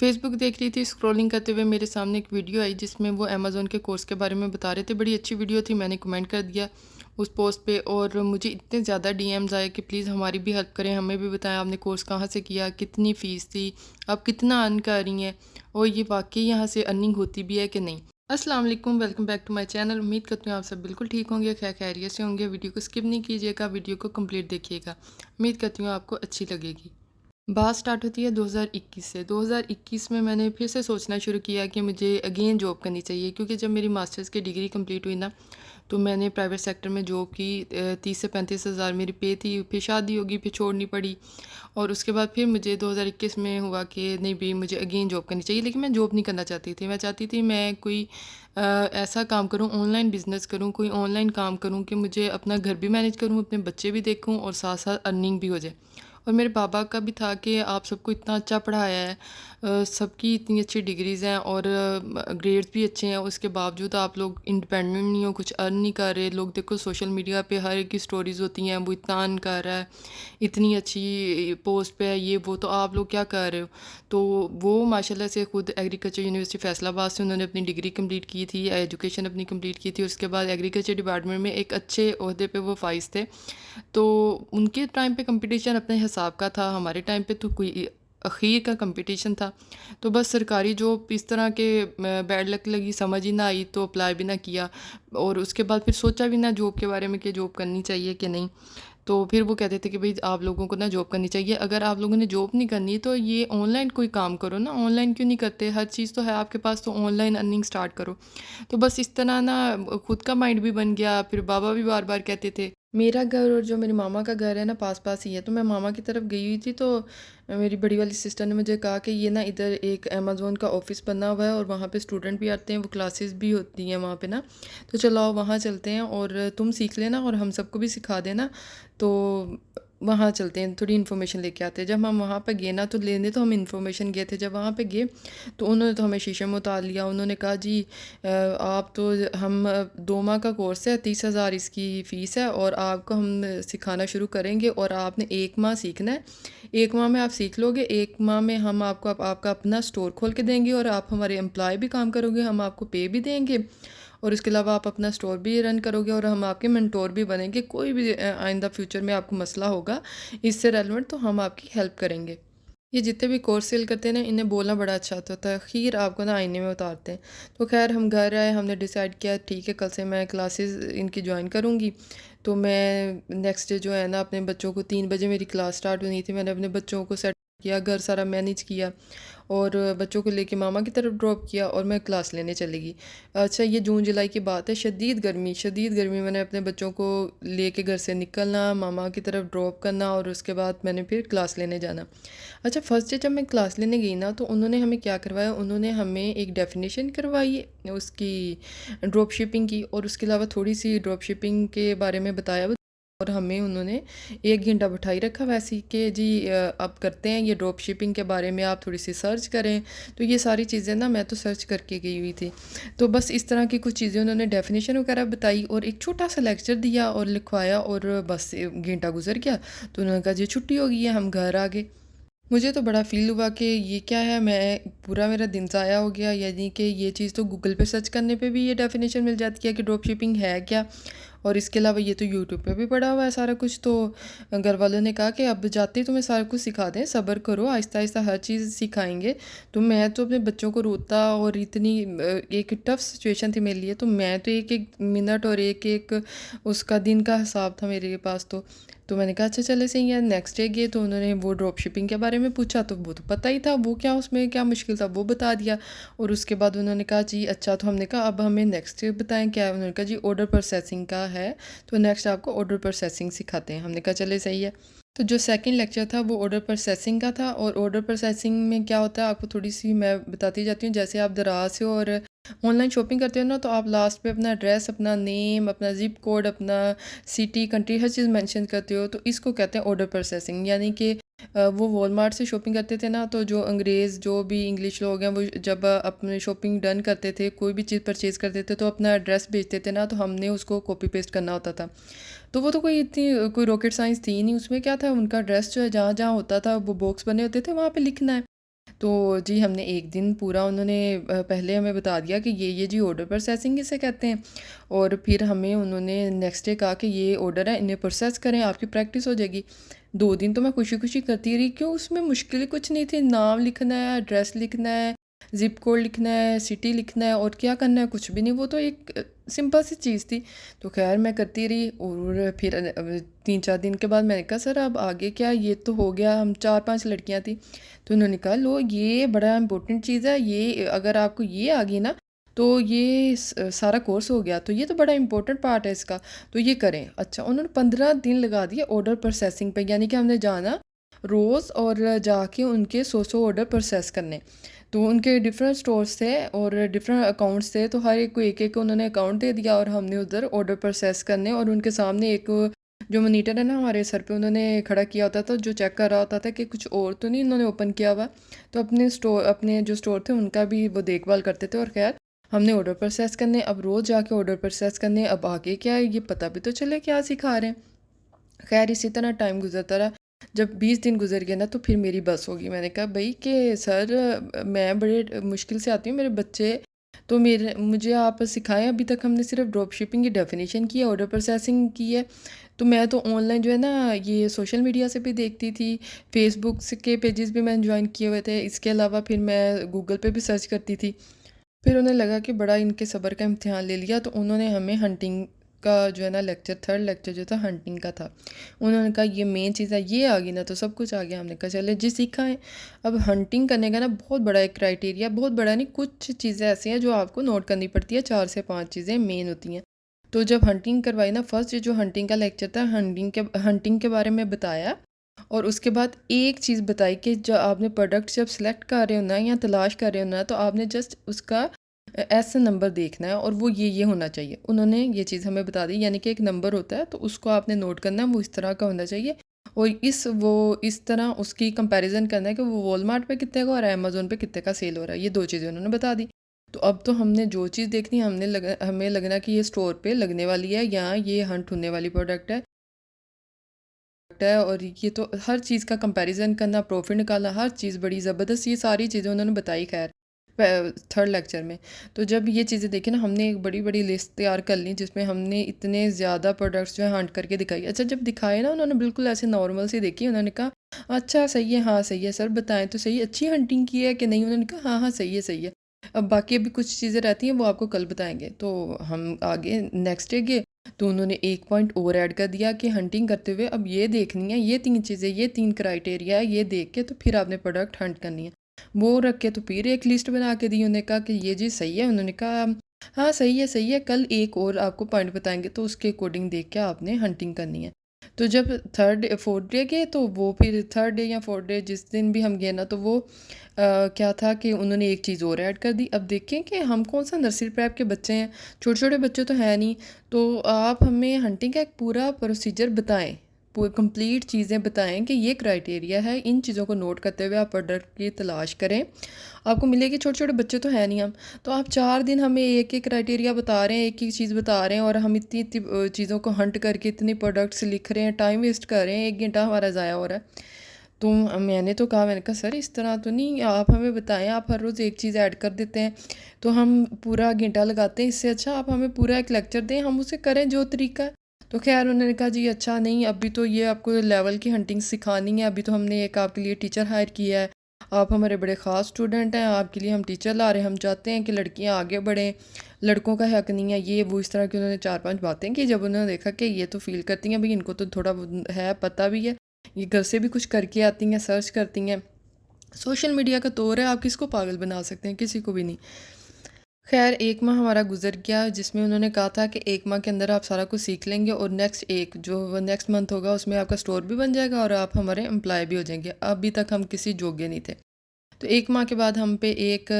Facebook देख रही थी, स्क्रॉलिंग करते हुए मेरे सामने एक वीडियो आई जिसमें वो अमेज़न के कोर्स के बारे में बता रहे थे। बड़ी अच्छी वीडियो थी, मैंने कमेंट कर दिया उस पोस्ट पे और मुझे इतने ज़्यादा डीएम्स आए कि प्लीज़ हमारी भी हेल्प करें, हमें भी बताएं आपने कोर्स कहाँ से किया, कितनी फ़ीस थी, आप कितना अर्न कर रही हैं और ये वाक़ई यहाँ से अर्निंग होती भी है कि नहीं। अस्सलाम वालेकुम, welcome back to my channel. उम्मीद करती हूँ आप सब बिल्कुल ठीक होंगे, खैरियत से होंगे। वीडियो को स्किप नहीं कीजिएगा, वीडियो को कंप्लीट देखिएगा। उम्मीद करती हूँ आपको अच्छी लगेगी। बात स्टार्ट होती है 2021 से। 2021 में मैंने फिर से सोचना शुरू किया कि मुझे अगेन जॉब करनी चाहिए, क्योंकि जब मेरी मास्टर्स की डिग्री कंप्लीट हुई ना, तो मैंने प्राइवेट सेक्टर में जॉब की। 30 से 35 हज़ार मेरी पे थी। फिर शादी होगी, फिर छोड़नी पड़ी और उसके बाद फिर मुझे 2021 में हुआ कि नहीं भी मुझे अगेन जॉब करनी चाहिए। लेकिन मैं जॉब नहीं करना चाहती थी। मैं चाहती थी मैं कोई ऐसा काम करूं, ऑनलाइन बिज़नेस करूं, कोई ऑनलाइन काम करूं कि मुझे अपना घर भी मैनेज करूं, अपने बच्चे भी देखूं और साथ साथ अर्निंग भी हो जाए। और मेरे पापा का भी था कि आप सबको इतना अच्छा पढ़ाया है, सबकी इतनी अच्छी डिग्रीज़ हैं और ग्रेड्स भी अच्छे हैं, उसके बावजूद आप लोग इंडिपेंडेंट नहीं हो, कुछ अर्न नहीं कर रहे। लोग देखो सोशल मीडिया पे हर एक की स्टोरीज़ होती हैं, वो इतना अर्न कर रहा है, इतनी अच्छी पोस्ट पे है, ये वो, तो आप लोग क्या कर रहे हो। तो वो माशाल्लाह से खुद एग्रीकल्चर यूनिवर्सिटी फैसलाबाद से उन्होंने अपनी डिग्री कंप्लीट की थी, एजुकेशन अपनी कंप्लीट की थी। उसके बाद एग्रीकल्चर डिपार्टमेंट में एक अच्छे ओहदे पे वो फाइज थे। तो उनके टाइम पे कंपटीशन अपने हिसाब का था, हमारे टाइम पे तो कोई अखीर का कंपटीशन था। तो बस सरकारी जॉब इस तरह के बैड लक लगी, समझ ही ना आई तो अप्लाई भी ना किया और उसके बाद फिर सोचा भी ना जॉब के बारे में कि जॉब करनी चाहिए कि नहीं। तो फिर वो कहते थे कि भाई आप लोगों को ना जॉब करनी चाहिए, अगर आप लोगों ने जॉब नहीं करनी तो ये ऑनलाइन कोई काम करो ना, ऑनलाइन क्यों नहीं करते, हर चीज़ तो है आपके पास, तो ऑनलाइन अर्निंग स्टार्ट करो। तो बस इस तरह ना खुद का माइंड भी बन गया। फिर बाबा भी बार बार कहते थे। मेरा घर और जो मेरी मामा का घर है ना पास पास ही है, तो मैं मामा की तरफ गई हुई थी, तो मेरी बड़ी वाली सिस्टर ने मुझे कहा कि ये ना इधर एक अमेज़ोन का ऑफिस बना हुआ है और वहाँ पे स्टूडेंट भी आते हैं, वो क्लासेस भी होती हैं वहाँ पे ना, तो चलो आओ वहाँ चलते हैं और तुम सीख लेना और हम सबको भी सिखा देना। तो वहाँ चलते हैं, थोड़ी इन्फॉर्मेशन लेके आते हैं। जब हम वहाँ पे गए ना, तो लेने तो हम इन्फॉर्मेशन गए थे, जब वहाँ पे गए तो उन्होंने तो हमें शीशे में उतार लिया। उन्होंने कहा जी आप तो, हम 2 माह का कोर्स है, 30 हज़ार इसकी फ़ीस है और आपको हम सिखाना शुरू करेंगे और आपने 1 माह सीखना है। 1 माह में आप सीख लोगे, 1 माह में हम आपको आपका अपना स्टोर खोल के देंगे और आप हमारे एम्प्लॉय भी काम करोगे, हम आपको पे भी देंगे और उसके अलावा आप अपना स्टोर भी रन करोगे और हम आपके मेंटोर भी बनेंगे। कोई भी आइंदा फ्यूचर में आपको मसला होगा इससे रेलेवेंट, तो हम आपकी हेल्प करेंगे। ये जितने भी कोर्स सेल करते हैं ना, इन्हें बोलना बड़ा अच्छा होता है, खीर आपको ना आईने में उतारते हैं। तो खैर हम घर आए, हमने डिसाइड किया ठीक है कल से मैं क्लासेस इनकी ज्वाइन करूँगी। तो मैं नेक्स्ट डे जो है ना, अपने बच्चों को 3 बजे मेरी क्लास स्टार्ट होनी थी, मैंने अपने बच्चों को सेट किया, घर सारा मैनेज किया और बच्चों को लेके मामा की तरफ ड्रॉप किया और मैं क्लास लेने चली गई। अच्छा, ये जून जुलाई की बात है, शदीद गर्मी, मैंने अपने बच्चों को लेके घर से निकलना, मामा की तरफ ड्रॉप करना और उसके बाद मैंने फिर क्लास लेने जाना। अच्छा, फर्स्ट डे जब मैं क्लास लेने गई ना, तो उन्होंने हमें क्या करवाया, उन्होंने हमें एक डेफिनेशन करवाई उसकी, ड्रॉप शिपिंग की, और उसके अलावा थोड़ी सी ड्रॉप शिपिंग के बारे में बताया और हमें उन्होंने 1 घंटा बिठाई रखा वैसे ही कि जी अब करते हैं ये ड्रॉप शिपिंग के बारे में, आप थोड़ी सी सर्च करें। तो ये सारी चीज़ें ना मैं तो सर्च करके गई हुई थी। तो बस इस तरह की कुछ चीज़ें उन्होंने डेफिनेशन वगैरह बताई और एक छोटा सा लेक्चर दिया और लिखवाया और बस 1 घंटा गुजर गया। तो उन्होंने कहा जी छुट्टी हो गई है, हम घर आ गए। मुझे तो बड़ा फ़ील हुआ कि ये क्या है, मैं पूरा मेरा दिन ज़ाया हो गया। यानी कि ये चीज़ तो गूगल पे सर्च करने पे भी ये डेफिनेशन मिल जाती है कि ड्रॉप शिपिंग है क्या, और इसके अलावा ये तो यूट्यूब पे भी पड़ा हुआ है सारा कुछ। तो घर वालों ने कहा कि अब जाते ही तुम्हें सारा कुछ सिखा दें, सब्र करो, आहिस्ता आहिस्ता हर चीज़ सिखाएंगे। तो मैं तो अपने बच्चों को रोता और इतनी एक टफ़ सिचुएशन थी मेरे लिए, तो मैं तो एक एक मिनट और एक एक उसका दिन का हिसाब था मेरे पास। तो मैंने कहा अच्छा चले सही है। नेक्स्ट डे गए तो उन्होंने वो ड्रॉप शिपिंग के बारे में पूछा, तो वो तो पता ही था, वो क्या उसमें क्या मुश्किल था वो बता दिया। और उसके बाद उन्होंने कहा जी अच्छा, तो हमने कहा अब हमें नेक्स्ट बताएं क्या है। उन्होंने कहा जी ऑर्डर प्रोसेसिंग का है, तो नेक्स्ट आपको ऑर्डर प्रोसेसिंग सिखाते हैं। हमने कहा चले सही है। तो जो सेकंड लेक्चर था वो ऑर्डर प्रोसेसिंग का था, और ऑर्डर प्रोसेसिंग में क्या होता है आपको थोड़ी सी मैं बताती जाती हूँ। जैसे आप दराज से और ऑनलाइन शॉपिंग करते हो ना, तो आप लास्ट पे अपना एड्रेस, अपना नेम, अपना ज़िप कोड, अपना सिटी, कंट्री, हर चीज़ मेंशन करते हो, तो इसको कहते हैं ऑर्डर प्रोसेसिंग। यानी कि वो वॉलमार्ट से शॉपिंग करते थे ना, तो जो अंग्रेज़ जो भी इंग्लिश लोग हैं वो जब अपने शॉपिंग डन करते थे, कोई भी चीज़ परचेज़ करते थे, तो अपना एड्रेस भेजते थे ना, तो हमने उसको कॉपी पेस्ट करना होता था। तो वो तो कोई इतनी कोई रॉकेट साइंस थी नहीं, उसमें क्या था, उनका एड्रेस जो है जहाँ जहाँ होता था वो बॉक्स बने होते थे, वहाँ पे लिखना है। तो जी हमने एक दिन पूरा उन्होंने पहले हमें बता दिया कि ये जी ऑर्डर प्रोसेसिंग इसे कहते हैं, और फिर हमें उन्होंने नेक्स्ट डे कहा कि ये ऑर्डर है, इन्हें प्रोसेस करें, आपकी प्रैक्टिस हो जाएगी। 2 दिन तो मैं खुशी-खुशी करती रही, क्यों उसमें मुश्किल कुछ नहीं थी, नाम लिखना है, एड्रेस लिखना है, ज़िप कोड लिखना है, सिटी लिखना है और क्या करना है, कुछ भी नहीं, वो तो एक सिंपल सी चीज़ थी। तो ख़ैर मैं करती रही, और फिर 3-4 दिन के बाद मैंने कहा सर अब आगे क्या, ये तो हो गया, हम 4-5 लड़कियाँ थी। तो उन्होंने कहा लो ये बड़ा इम्पोर्टेंट चीज़ है, ये अगर आपको ये आ गई ना तो ये सारा कोर्स हो गया, तो ये तो बड़ा इम्पोर्टेंट पार्ट है इसका, तो ये करें। अच्छा, उन्होंने 15 दिन लगा दिए ऑर्डर प्रोसेसिंग पे, यानी कि हमने जाना रोज़ और जाके उनके 100 ऑर्डर प्रोसेस करने। तो उनके डिफरेंट स्टोर्स थे और डिफरेंट अकाउंट्स थे, तो हर एक को एक-एक उन्होंने अकाउंट दे दिया और हमने उधर ऑर्डर प्रोसेस करने, और उनके सामने एक जो मॉनिटर है ना हमारे सर पे, उन्होंने खड़ा किया होता था, जो चेक कर रहा होता था कि कुछ और तो नहीं इन्होंने ओपन किया हुआ। तो अपने जो स्टोर थे उनका भी वो देखभाल करते थे। और ख़ैर हमने ऑर्डर प्रोसेस करने, अब रोज़ जाके ऑर्डर प्रोसेस करने, अब आगे क्या है ये पता भी तो चले क्या सिखा रहे हैं। ख़ैर इसी तरह टाइम गुज़रता रहा। जब 20 दिन गुज़र गए ना तो फिर मेरी बस होगी। मैंने कहा भई कि सर मैं बड़े मुश्किल से आती हूँ, मेरे बच्चे तो मेरे मुझे आप सिखाएँ। अभी तक हमने सिर्फ़ ड्रॉप शिपिंग की डेफ़िनेशन की है, ऑर्डर प्रोसेसिंग की है। तो मैं तो ऑनलाइन जो है ना ये सोशल मीडिया से भी देखती थी, फ़ेसबुक से के पेजेस भी मैंने जॉइन किए हुए थे। इसके अलावा फिर मैं गूगल पे भी सर्च करती थी। फिर उन्हें लगा कि बड़ा इनके सब्र का इम्तिहान ले लिया, तो उन्होंने हमें हंटिंग का जो है ना लेक्चर, थर्ड लेक्चर जो था हंटिंग का था। उन्होंने कहा ये मेन चीज़ है, ये आ गई ना तो सब कुछ आ गया। हमने कहा चले जी सिखाएं। अब हंटिंग करने का ना बहुत बड़ा एक क्राइटेरिया, बहुत बड़ा नहीं, कुछ चीज़ें ऐसी हैं जो आपको नोट करनी पड़ती है, 4 से 5 चीज़ें मेन होती हैं। तो जब हंटिंग करवाई ना, फर्स्ट जो हंटिंग का लेक्चर था, हंटिंग के बारे में बताया, और उसके बाद एक चीज़ बताई कि जो आपने प्रोडक्ट जब सेलेक्ट कर रहे हो ना या तलाश कर रहे हो ना, तो आपने जस्ट उसका एस नंबर देखना है, और वो ये होना चाहिए। उन्होंने ये चीज़ हमें बता दी, यानी कि एक नंबर होता है तो उसको आपने नोट करना है, वो इस तरह का होना चाहिए, और इस तरह उसकी कंपैरिजन करना है कि वो वॉलमार्ट पे कितने का हो रहा है, अमेज़न पे कितने का सेल हो रहा है। ये 2 चीज़ें उन्होंने बता दी। तो अब तो हमने जो चीज़ देखनी, हमें लगना कि ये स्टोर पे लगने वाली है या ये हंट होने वाली प्रोडक्ट है, और ये तो हर चीज़ का कंपैरिजन करना, प्रॉफिट निकालना, हर चीज़ बड़ी ज़बरदस्त, ये सारी चीज़ें उन्होंने बताई। खैर थर्ड लेक्चर में तो जब ये चीज़ें देखी ना, हमने एक बड़ी बड़ी लिस्ट तैयार कर ली जिसमें हमने इतने ज़्यादा प्रोडक्ट्स जो है हंट करके दिखाई। अच्छा, जब दिखाए ना उन्होंने बिल्कुल ऐसे नॉर्मल सी देखी, उन्होंने कहा अच्छा सही है, हाँ सही है सर, बताएं तो सही, अच्छी हंटिंग की है कि नहीं। उन्होंने कहा हाँ हाँ सही है सही है। अब बाकी अभी कुछ चीज़ें रहती हैं वो आपको कल बताएंगे। तो हम आगे नेक्स्ट डे गए, तो उन्होंने एक पॉइंट और ऐड कर दिया कि हंटिंग करते हुए अब ये देखनी है, ये 3 चीज़ें, ये 3 क्राइटेरिया है, ये देख के तो फिर आपने प्रोडक्ट हंट करनी है। वो रख के तो फिर एक लिस्ट बना के दी। उन्होंने कहा कि ये जी सही है। उन्होंने कहा हाँ सही है, कल एक और आपको पॉइंट बताएंगे, तो उसके अकॉर्डिंग देख के आपने हंटिंग करनी है। तो जब फोर्थ डे गए, तो वो फिर थर्ड डे या फोर्थ डे जिस दिन भी हम गए ना, तो वो क्या था कि उन्होंने एक चीज़ और ऐड कर दी। अब देखें कि हम कौन सा नर्सरी प्रैप के बच्चे हैं, छोटे छोटे बच्चे तो हैं नहीं, तो आप हमें हंटिंग का एक पूरा प्रोसीजर बताएं, कंप्लीट चीज़ें बताएं कि ये क्राइटेरिया है, इन चीज़ों को नोट करते हुए आप प्रोडक्ट की तलाश करें, आपको मिलेगी। छोटे छोटे बच्चे तो हैं नहीं हम, तो आप 4 दिन हमें एक एक क्राइटेरिया बता रहे हैं, एक एक चीज़ बता रहे हैं, और हम इतनी इतनी चीज़ों को हंट करके इतनी प्रोडक्ट्स लिख रहे हैं, टाइम वेस्ट कर रहे हैं, 1 घंटा हमारा ज़ाया हो रहा है। तो मैंने तो कहा, मैंने कहा सर इस तरह तो नहीं, आप हमें बताएं, आप हर रोज़ एक चीज़ ऐड कर देते हैं तो हम पूरा घंटा लगाते हैं, इससे अच्छा आप हमें पूरा एक लेक्चर दें, हम उसे करें जो तरीका है। तो खैर उन्होंने कहा जी अच्छा नहीं, अभी तो ये आपको लेवल की हंटिंग सिखानी है, अभी तो हमने एक आपके लिए टीचर हायर किया है, आप हमारे बड़े ख़ास स्टूडेंट हैं, आपके लिए हम टीचर ला रहे हैं, हम चाहते हैं कि लड़कियां आगे बढ़ें, लड़कों का हक नहीं है, ये वो, इस तरह की उन्होंने 4-5 बातें की। जब उन्होंने देखा कि ये तो फील करती हैं भाई, इनको तो थोड़ा है, पता भी है, ये घर से भी कुछ करके आती हैं, सर्च करती हैं, सोशल मीडिया का दौर है, आप किसको पागल बना सकते हैं, किसी को भी नहीं। खैर 1 माह हमारा गुजर गया, जिसमें उन्होंने कहा था कि 1 माह के अंदर आप सारा कुछ सीख लेंगे, और नेक्स्ट मंथ होगा उसमें आपका स्टोर भी बन जाएगा और आप हमारे एम्प्लॉय भी हो जाएंगे। अभी तक हम किसी योग्य नहीं थे। तो 1 माह के बाद हम पे एक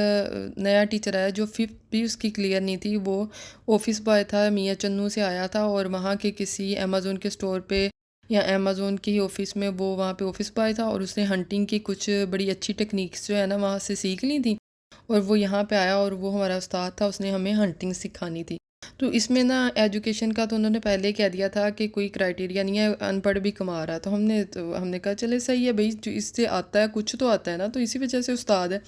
नया टीचर आया जो 5th भी उसकी क्लियर नहीं थी। वो ऑफिस बॉय था, मियाँ चन्नू से आया था, और वहाँ के किसी अमेज़ोन के स्टोर पे या अमेज़ोन के ही ऑफिस में वो वहाँ पे ऑफिस बॉय था, और उसने हंटिंग की कुछ बड़ी अच्छी टेक्निक्स जो है ना वहाँ से सीख ली थी, और वो यहाँ पे आया और वो हमारा उस्ताद था, उसने हमें हंटिंग सिखानी थी। तो इसमें ना एजुकेशन का तो उन्होंने पहले ही कह दिया था कि कोई क्राइटेरिया नहीं है, अनपढ़ भी कमा रहा है। तो हमने कहा चले सही है भाई, जो इससे आता है कुछ तो आता है ना, तो इसी वजह से उस्ताद है।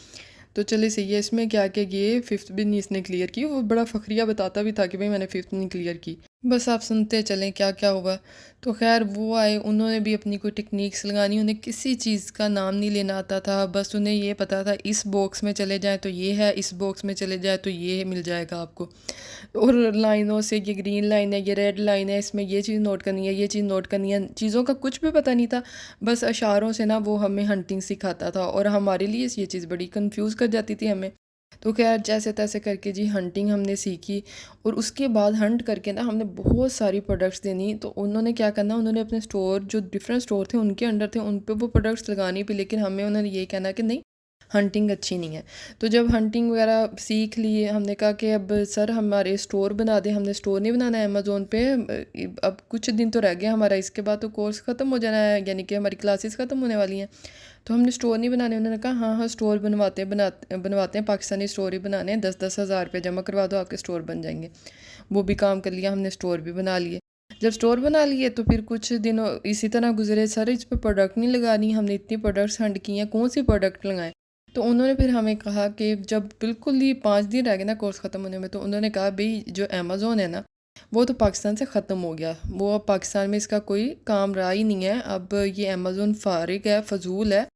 तो चले सही है। इसमें क्या कि ये फिफ्थ भी नहीं इसने क्लियर की, वो बड़ा फखरिया बताता भी था कि भाई मैंने फिफ्थ नहीं क्लियर की। बस आप सुनते चलें क्या क्या हुआ। तो खैर वो आए, उन्होंने भी अपनी कोई टेक्निक्स लगानी, उन्हें किसी चीज़ का नाम नहीं लेना आता था, बस उन्हें ये पता था इस बॉक्स में चले जाएं तो ये है, इस बॉक्स में चले जाएं तो ये मिल जाएगा आपको। और लाइनों से ये ग्रीन लाइन है, ये रेड लाइन है, इसमें ये चीज़ नोट करनी है, ये चीज़ नोट करनी है, चीज़ों का कुछ भी पता नहीं था। बस इशारों से ना वो हमें हंटिंग सिखाता था और हमारे लिए ये चीज़ बड़ी कंफ्यूज कर जाती थी हमें। तो खैर जैसे तैसे करके जी हंटिंग हमने सीखी। और उसके बाद हंट करके ना हमने बहुत सारी प्रोडक्ट्स देनी। तो उन्होंने क्या करना, उन्होंने अपने स्टोर जो डिफरेंट स्टोर थे उनके अंडर थे, उन पे वो प्रोडक्ट्स लगानी भी, लेकिन हमें उन्होंने ये कहना कि नहीं, हंटिंग अच्छी नहीं है। तो जब हंटिंग वगैरह सीख लिए, हमने कहा कि अब सर हमारे स्टोर बना दें, हमने स्टोर नहीं बनाना है अमेज़ोन पे। अब कुछ दिन तो रह गए हमारा, इसके बाद तो कोर्स ख़त्म हो जाना है, यानी कि हमारी क्लासेस ख़त्म होने वाली हैं। तो हमने स्टोर नहीं बनाने। उन्होंने कहा हाँ हाँ स्टोर बनवाते हैं, पाकिस्तानी स्टोर ही बनाने हैं, 10-10 हज़ार रुपये जमा करवा दो, आपके स्टोर बन जाएंगे। वो भी काम कर लिया हमने, स्टोर भी बना लिए। जब स्टोर बना लिए तो फिर कुछ दिन इसी तरह गुजरे, सर इस पर प्रोडक्ट नहीं लगानी, हमने इतनी प्रोडक्ट्स हंड की हैं, कौन सी प्रोडक्ट लगाएं। तो उन्होंने फिर हमें कहा कि जब बिल्कुल ही 5 दिन रह गए ना कोर्स ख़त्म होने में, तो उन्होंने कहा भाई जो अमेज़ोन है ना, वो तो पाकिस्तान से ख़त्म हो गया, वो अब पाकिस्तान में इसका कोई काम रहा ही नहीं है, अब ये अमेज़ोन फारिग है, फजूल है।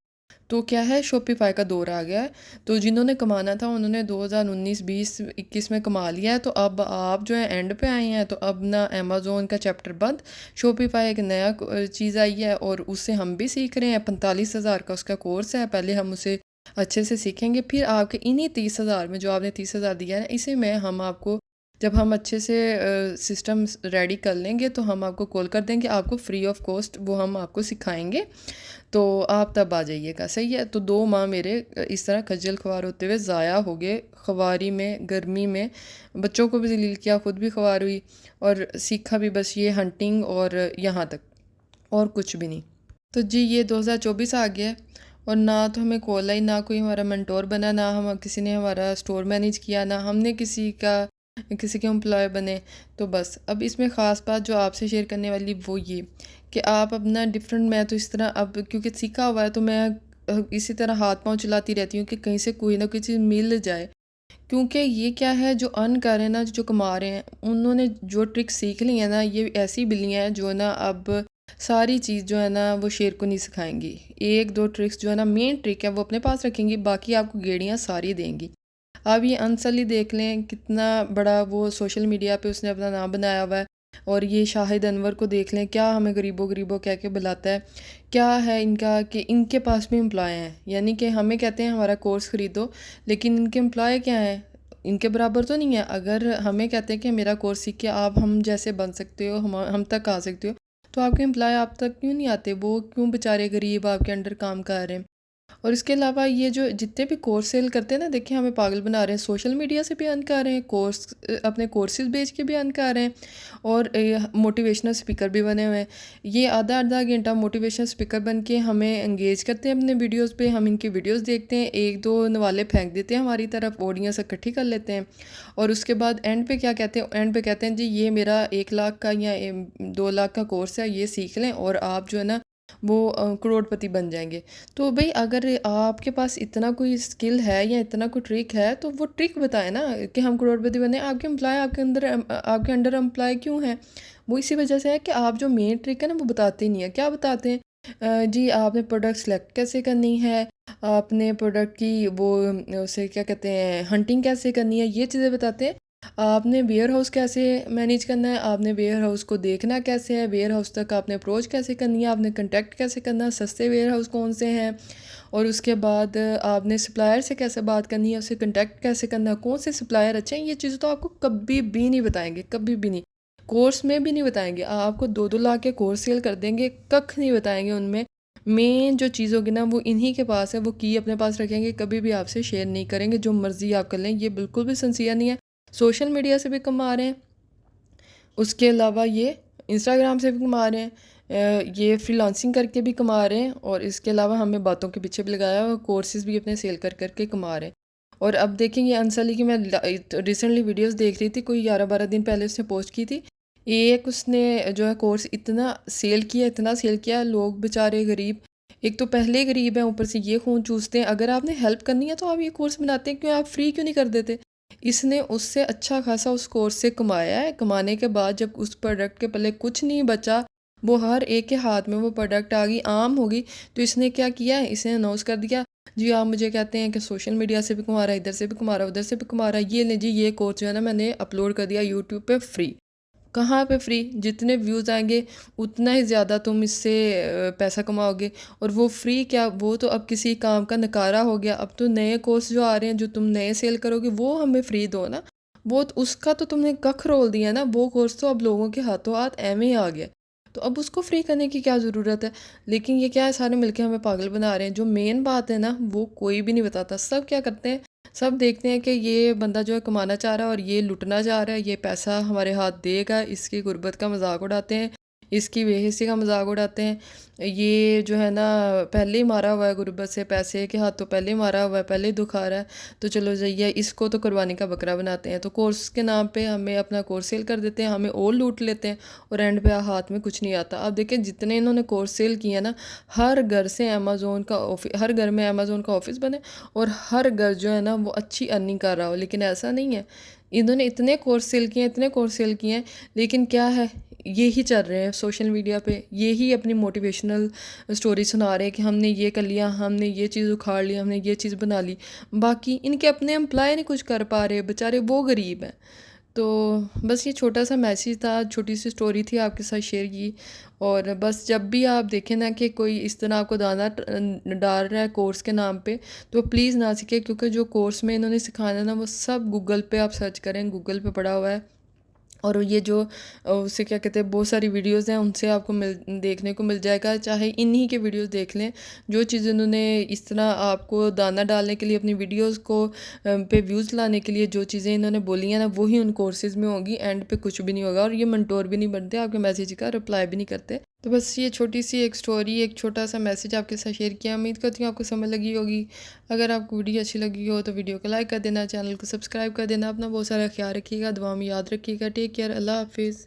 तो क्या है, शॉपिफ़ाई का दौर आ गया है। तो जिन्होंने कमाना था उन्होंने 2019, 20, 21 में कमा लिया है। तो अब आप जो है एंड पे आए हैं, तो अब ना अमेज़ोन का चैप्टर बंद, शॉपिफ़ाई एक नया चीज़ आई है और उससे हम भी सीख रहे हैं। 45,000 का उसका कोर्स है, पहले हम उसे अच्छे से सीखेंगे, फिर आपके इन्हीं 30,000 में, जो आपने 30,000 दिया है, इसी में हम आपको, जब हम अच्छे से सिस्टम रेडी कर लेंगे तो हम आपको कॉल कर देंगे, आपको फ्री ऑफ कॉस्ट वो हम आपको सिखाएंगे। तो आप तब आ जाइएगा, सही है। तो 2 माह मेरे इस तरह खज्जल ख्वार होते हुए ज़ाया हो गए, ख्वारी में, गर्मी में, बच्चों को भी ज़लील किया, ख़ुद भी ख्वार हुई, और सीखा भी बस ये हंटिंग और यहाँ तक, और कुछ भी नहीं। तो जी ये 2024 आ गया, और ना तो हमें कॉल आई, ना कोई हमारा मेंटोर बना, ना हम किसी ने हमारा स्टोर मैनेज किया, ना हमने किसी के एम्प्लॉय बने। तो बस अब इसमें ख़ास बात जो आपसे शेयर करने वाली वो ये कि आप अपना डिफरेंट, मैं तो इस तरह अब क्योंकि सीखा हुआ है तो मैं इसी तरह हाथ पांव चलाती रहती हूँ कि कहीं से कोई ना कोई चीज़ मिल जाए। क्योंकि ये क्या है, जो अर्न कर रहे हैं ना, जो कमा रहे हैं, उन्होंने जो ट्रिक सीख ली है ना, ये ऐसी बिल्लियाँ हैं जो ना अब सारी चीज़ जो है ना वो शेर को नहीं सिखाएंगी। 1-2 ट्रिक्स जो है ना, मेन ट्रिक है वो अपने पास रखेंगी, बाकी आपको गेड़ियाँ सारी देंगी। आप ये अंसली देख लें, कितना बड़ा वो सोशल मीडिया पे उसने अपना नाम बनाया हुआ है। और ये शाहिद अनवर को देख लें, क्या हमें गरीबों गरीबों कह के बुलाता है। क्या है इनका कि इनके पास भी एम्प्लॉय हैं, यानी कि हमें कहते हैं हमारा कोर्स ख़रीदो, लेकिन इनके एम्प्लॉय क्या हैं, इनके बराबर तो नहीं है। अगर हमें कहते हैं कि मेरा कोर्स सीख के आप हम जैसे बन सकते हो, हम तक आ सकते हो, तो आपके एम्प्लॉय आप तक क्यों नहीं आते, वो क्यों बेचारे गरीब आपके अंडर काम कर रहे हैं। और इसके अलावा ये जो जितने भी कोर्स सेल करते हैं ना, देखिए हमें पागल बना रहे हैं, सोशल मीडिया से भी अर्न कर रहे हैं, अपने कोर्सेज बेच के भी अर्न कर रहे हैं, और मोटिवेशनल स्पीकर भी बने हुए हैं। ये आधा आधा घंटा मोटिवेशनल स्पीकर बन के हमें एंगेज करते हैं अपने वीडियोस पे, हम इनके वीडियोस देखते हैं, 1-2 नवाले फेंक देते हैं हमारी तरफ, ऑडियंस इकट्ठी कर लेते हैं, और उसके बाद एंड पे क्या कहते हैं, एंड पे कहते हैं जी ये मेरा 1 लाख का या 2 लाख का कोर्स है, ये सीख लें और आप जो है ना वो करोड़पति बन जाएंगे। तो भाई अगर आपके पास इतना कोई स्किल है या इतना कोई ट्रिक है, तो वो ट्रिक बताएं ना कि हम करोड़पति बने। आपके एम्प्लॉय आपके अंडर एम्प्लॉय क्यों है, वो इसी वजह से है कि आप जो मेन ट्रिक है ना वो बताते ही नहीं है। क्या बताते हैं, जी आपने प्रोडक्ट सेलेक्ट कैसे करनी है, आपने प्रोडक्ट की वो उसे क्या कहते हैं, हंटिंग कैसे करनी है, ये चीज़ें बताते हैं। आपने वेयर हाउस कैसे मैनेज करना है, आपने वेयर हाउस को देखना कैसे है, वेयर हाउस तक आपने अप्रोच कैसे करनी है, आपने कंटेक्ट कैसे करना है, सस्ते वेयर हाउस कौन से हैं, और उसके बाद आपने सप्लायर से कैसे बात करनी है, उससे कंटेक्ट कैसे करना है, कौन से सप्लायर अच्छे हैं। ये चीज़ें तो आपको कभी भी नहीं बताएंगे, कभी भी नहीं, कोर्स में भी नहीं बताएंगे। आपको 2-2 लाख के कोर्स सेल कर देंगे, कख नहीं बताएंगे। उनमें मेन जो चीज़ होगी ना वो इन्हीं के पास है, वो की अपने पास रखेंगे, कभी भी आपसे शेयर नहीं करेंगे, जो मर्ज़ी आप कर लें। ये बिल्कुल भी सिंसियर नहीं है। सोशल मीडिया से भी कमा रहे हैं, उसके अलावा ये इंस्टाग्राम से भी कमा रहे हैं, ये फ्रीलांसिंग करके भी कमा रहे हैं, और इसके अलावा हमें बातों के पीछे भी लगाया और कोर्सेज़ भी अपने सेल कर करके कमा रहे हैं। और अब देखें ये अनसली की मैं रिसेंटली वीडियोस देख रही थी, कोई 11-12 दिन पहले उसने पोस्ट की थी। एक उसने जो है कोर्स इतना सेल किया, इतना सेल किया, लोग बेचारे गरीब, एक तो पहले ही गरीब हैं, ऊपर से ये खून चूसते हैं। अगर आपने हेल्प करनी है तो आप ये कोर्स बनाते हैं, क्यों आप फ्री क्यों नहीं कर देते? इसने उससे अच्छा खासा उस कोर्स से कमाया है। कमाने के बाद जब उस प्रोडक्ट के पल्ले कुछ नहीं बचा, वो हर एक के हाथ में वो प्रोडक्ट आ गई, आम हो गई, तो इसने क्या किया है, इसने अनाउंस कर दिया, जी आप मुझे कहते हैं कि सोशल मीडिया से भी कमा रहा है, इधर से भी कमा रहा है, उधर से भी कमा रहा है, ये ले जी ये कोर्स जो है ना मैंने अपलोड कर दिया यूट्यूब पे फ्री। कहाँ पे फ्री? जितने व्यूज़ आएंगे उतना ही ज़्यादा तुम इससे पैसा कमाओगे। और वो फ्री क्या, वो तो अब किसी काम का नकारा हो गया। अब तो नए कोर्स जो आ रहे हैं, जो तुम नए सेल करोगे, वो हमें फ्री दो ना। वो तो उसका तो तुमने कख रोल दिया ना, वो कोर्स तो अब लोगों के हाथों हाथ एवं ही आ गया, तो अब उसको फ्री करने की क्या ज़रूरत है? लेकिन ये क्या है, सारे मिलके हमें पागल बना रहे हैं। जो मेन बात है ना, वो कोई भी नहीं बताता। सब क्या करते हैं, सब देखते हैं कि ये बंदा जो है कमाना चाह रहा है और ये लुटना चाह रहा है, ये पैसा हमारे हाथ देगा, इसकी गुर्बत का मजाक उड़ाते हैं, इसकी बेहिसी का मजाक उड़ाते हैं। ये जो है ना पहले ही मारा हुआ है गुर्बत से, पैसे के हाथों पहले ही मारा हुआ है, पहले ही दुखा रहा है, तो चलो जाइए इसको तो कुर्बानी का बकरा बनाते हैं। तो कोर्स के नाम पे हमें अपना कोर्स सेल कर देते हैं, हमें और लूट लेते हैं, और एंड पे हाथ में कुछ नहीं आता। अब देखिए जितने इन्होंने कोर्स सेल किए ना, हर घर से अमेज़ोन का ऑफिस, हर घर में अमेज़ोन का ऑफिस बने, और हर घर जो है ना वो अच्छी अर्निंग कर रहा हो। लेकिन ऐसा नहीं है, इन्होंने इतने कोर्स सेल किए हैं, इतने कोर्स सेल किए हैं, लेकिन क्या है, ये ही चल रहे हैं सोशल मीडिया पे, ये ही अपनी मोटिवेशनल स्टोरी सुना रहे हैं कि हमने ये कर लिया, हमने ये चीज़ उखाड़ ली, हमने ये चीज़ बना ली। बाकी इनके अपने एम्प्लॉय नहीं कुछ कर पा रहे, बेचारे वो गरीब हैं। तो बस ये छोटा सा मैसेज था, छोटी सी स्टोरी थी आपके साथ शेयर की। और बस जब भी आप देखें ना कि कोई इस तरह आपको दाना डाल रहा है कोर्स के नाम पे, तो प्लीज़ ना सीखें, क्योंकि जो कोर्स में इन्होंने सिखाना है ना, वो सब गूगल पे आप सर्च करें, गूगल पे पड़ा हुआ है। और ये जो उसे क्या कहते हैं, बहुत सारी वीडियोस हैं, उनसे आपको देखने को मिल जाएगा। चाहे इन्हीं के वीडियोस देख लें, जो चीज़ उन्होंने इस तरह आपको दाना डालने के लिए, अपनी वीडियोस को पे व्यूज़ लाने के लिए जो चीज़ें इन्होंने बोली हैं ना, वही उन कोर्सेज़ में होगी। एंड पे कुछ भी नहीं होगा, और ये मंटोर भी नहीं बनते, आपके मैसेज का रिप्लाई भी नहीं करते। तो बस ये छोटी सी एक स्टोरी, एक छोटा सा मैसेज आपके साथ शेयर किया। उम्मीद करती हूँ आपको समझ लगी होगी। अगर आपको वीडियो अच्छी लगी हो तो वीडियो को लाइक कर देना, चैनल को सब्सक्राइब कर देना। अपना बहुत सारा ख्याल रखिएगा, दुआ में याद रखिएगा। टेक केयर, अल्लाह हाफिज़।